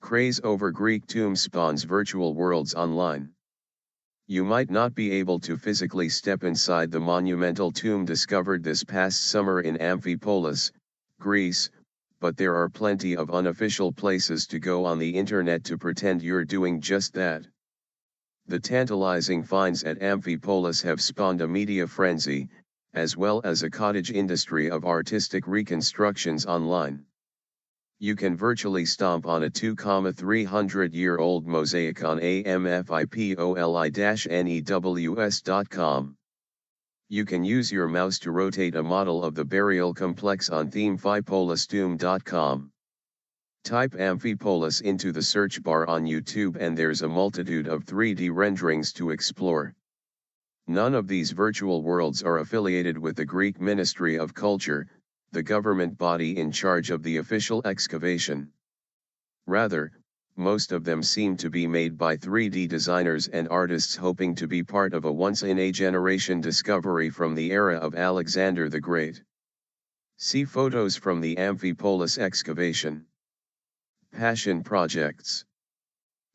Craze over Greek tombs spawns virtual worlds online. You might not be able to physically step inside the monumental tomb discovered this past summer in Amphipolis, Greece, but there are plenty of unofficial places to go on the internet to pretend you're doing just that. The tantalizing finds at Amphipolis have spawned a media frenzy, as well as a cottage industry of artistic reconstructions online. You can virtually stomp on a 2,300-year-old mosaic on Amphipolis-NEWS.com. You can use your mouse to rotate a model of the burial complex on Amphipolistomb.com. Type Amphipolis into the search bar on YouTube and there's a multitude of 3D renderings to explore. None of these virtual worlds are affiliated with the Greek Ministry of Culture, the government body in charge of the official excavation. Rather, most of them seem to be made by 3D designers and artists hoping to be part of a once-in-a-generation discovery from the era of Alexander the Great. See photos from the Amphipolis excavation. Passion projects.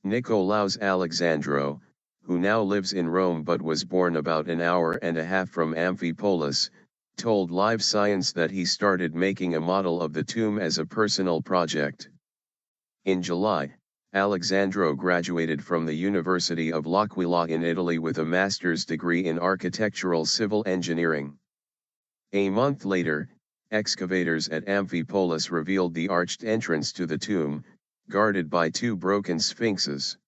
Nikolaos Alexandrou, who now lives in Rome but was born about an hour and a half from Amphipolis, told Live Science that he started making a model of the tomb as a personal project. In July, Alexandrou graduated from the University of L'Aquila in Italy with a master's degree in architectural civil engineering. A month later, excavators at Amphipolis revealed the arched entrance to the tomb, guarded by two broken sphinxes.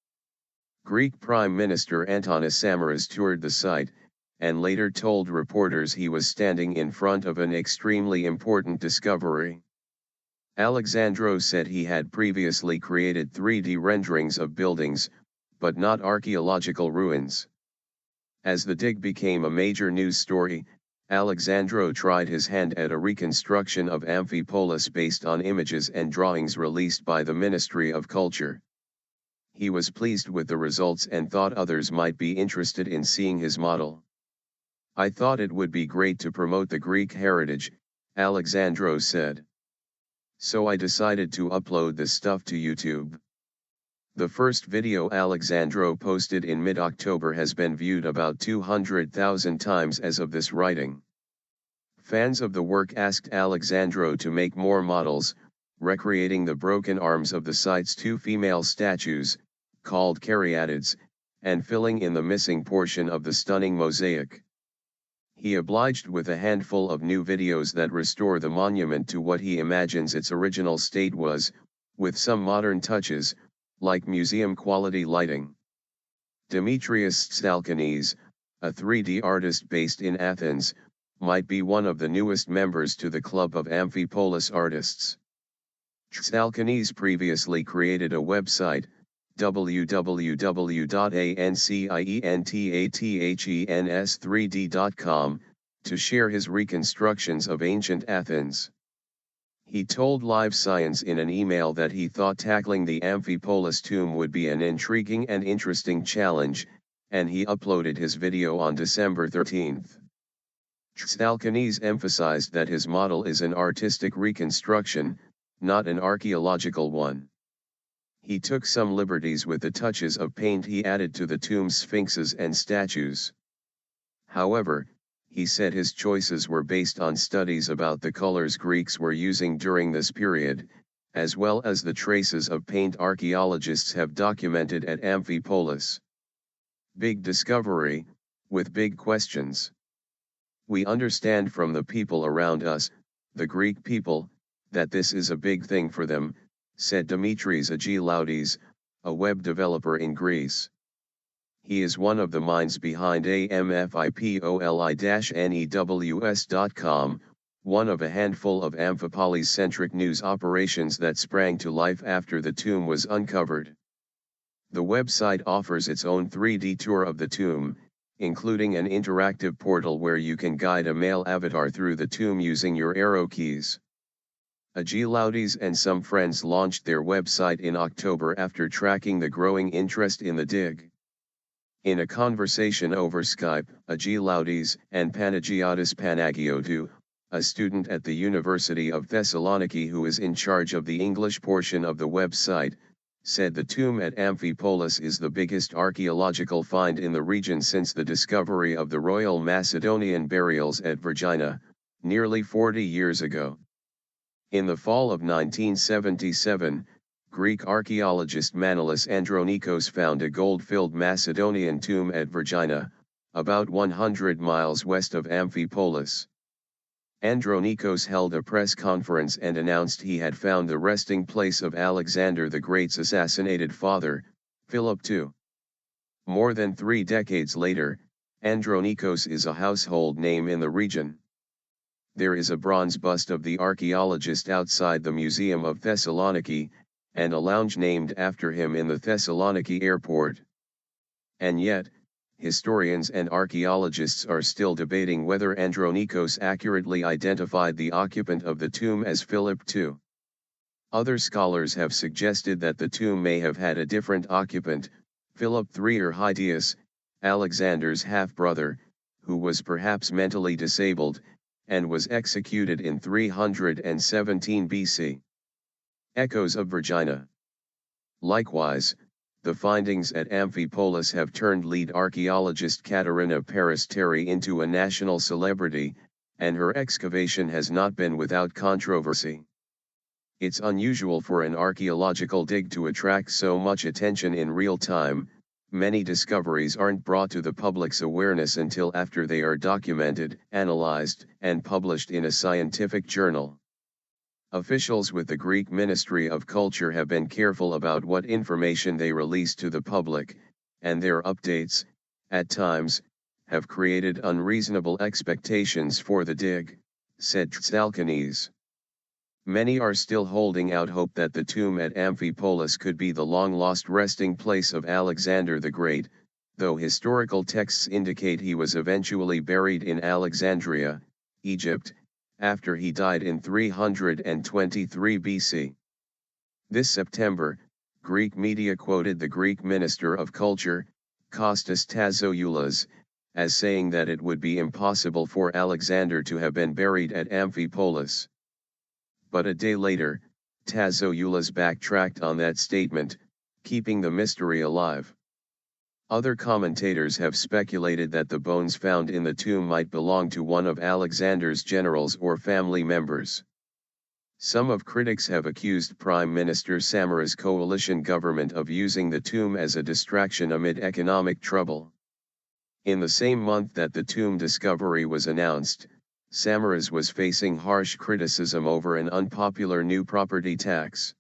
Greek Prime Minister Antonis Samaras toured the site, and later told reporters he was standing in front of an extremely important discovery. Alexandrou said he had previously created 3D renderings of buildings, but not archaeological ruins. As the dig became a major news story, Alexandrou tried his hand at a reconstruction of Amphipolis based on images and drawings released by the Ministry of Culture. He was pleased with the results and thought others might be interested in seeing his model. "I thought it would be great to promote the Greek heritage," Alexandrou said. "So I decided to upload this stuff to YouTube." The first video Alexandrou posted in mid-October has been viewed about 200,000 times as of this writing. Fans of the work asked Alexandrou to make more models, recreating the broken arms of the site's two female statues, called caryatids, and filling in the missing portion of the stunning mosaic. He obliged with a handful of new videos that restore the monument to what he imagines its original state was, with some modern touches, like museum-quality lighting. Demetrios Stalkanis, a 3D artist based in Athens, might be one of the newest members to the club of Amphipolis artists. Stalkanis previously created a website, www.ancientathenS3D.com, to share his reconstructions of ancient Athens. He told Live Science in an email that he thought tackling the Amphipolis tomb would be an intriguing and interesting challenge, and he uploaded his video on December 13. Stalkanis emphasized that his model is an artistic reconstruction, not an archaeological one. He took some liberties with the touches of paint he added to the tomb's sphinxes and statues. However, he said his choices were based on studies about the colors Greeks were using during this period, as well as the traces of paint archaeologists have documented at Amphipolis. Big discovery, with big questions. We understand from the people around us, the Greek people, that this is a big thing for them, said Dimitris Agelaudis, a web developer in Greece. He is one of the minds behind Amphipolis-NEWS.com, one of a handful of Amphipolis-centric news operations that sprang to life after the tomb was uncovered. The website offers its own 3D tour of the tomb, including an interactive portal where you can guide a male avatar through the tomb using your arrow keys. Agelaudis and some friends launched their website in October after tracking the growing interest in the dig. In a conversation over Skype, Agelaudis and Panagiotis Panagiotou, a student at the University of Thessaloniki who is in charge of the English portion of the website, said the tomb at Amphipolis is the biggest archaeological find in the region since the discovery of the Royal Macedonian burials at Vergina, nearly 40 years ago. In the fall of 1977, Greek archaeologist Manolis Andronikos found a gold-filled Macedonian tomb at Vergina, about 100 miles west of Amphipolis. Andronikos held a press conference and announced he had found the resting place of Alexander the Great's assassinated father, Philip II. More than 3 decades later, Andronikos is a household name in the region. There is a bronze bust of the archaeologist outside the Museum of Thessaloniki, and a lounge named after him in the Thessaloniki airport. And yet, historians and archaeologists are still debating whether Andronikos accurately identified the occupant of the tomb as Philip II. Other scholars have suggested that the tomb may have had a different occupant, Philip III or Hydias, Alexander's half-brother, who was perhaps mentally disabled, and was executed in 317 BC. Echoes of Vergina. Likewise, the findings at Amphipolis have turned lead archaeologist Katerina Peristeri into a national celebrity, and her excavation has not been without controversy. It's unusual for an archaeological dig to attract so much attention in real time. Many discoveries aren't brought to the public's awareness until after they are documented, analyzed, and published in a scientific journal. Officials with the Greek Ministry of Culture have been careful about what information they release to the public, and their updates, at times, have created unreasonable expectations for the dig, said Tsalkanes. Many are still holding out hope that the tomb at Amphipolis could be the long-lost resting place of Alexander the Great, though historical texts indicate he was eventually buried in Alexandria, Egypt, after he died in 323 BC. This September, Greek media quoted the Greek Minister of Culture, Kostas Tazoulas, as saying that it would be impossible for Alexander to have been buried at Amphipolis. But a day later, Tazoulas backtracked on that statement, keeping the mystery alive. Other commentators have speculated that the bones found in the tomb might belong to one of Alexander's generals or family members. Some of critics have accused Prime Minister Samaras' coalition government of using the tomb as a distraction amid economic trouble. In the same month that the tomb discovery was announced, Samaras was facing harsh criticism over an unpopular new property tax.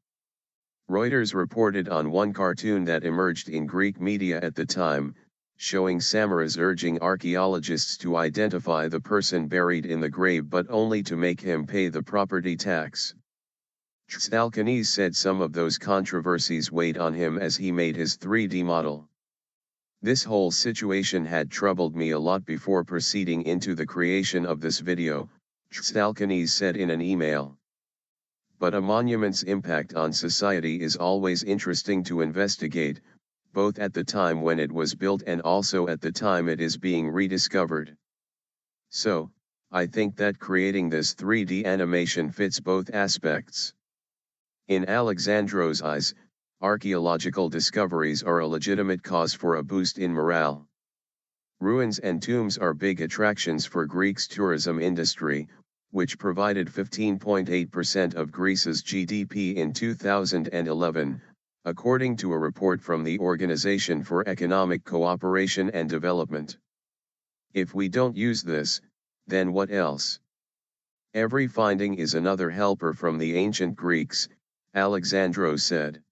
Reuters reported on one cartoon that emerged in Greek media at the time, showing Samaras urging archaeologists to identify the person buried in the grave but only to make him pay the property tax. Tsalkanes said some of those controversies weighed on him as he made his 3D model. This whole situation had troubled me a lot before proceeding into the creation of this video, Tsalkanes said in an email. But a monument's impact on society is always interesting to investigate, both at the time when it was built and also at the time it is being rediscovered. So, I think that creating this 3D animation fits both aspects. In Alexandros' eyes, archaeological discoveries are a legitimate cause for a boost in morale. Ruins and tombs are big attractions for Greece's tourism industry, which provided 15.8% of Greece's GDP in 2011, according to a report from the Organization for Economic Cooperation and Development. If we don't use this, then what else? Every finding is another helper from the ancient Greeks, Alexandros said.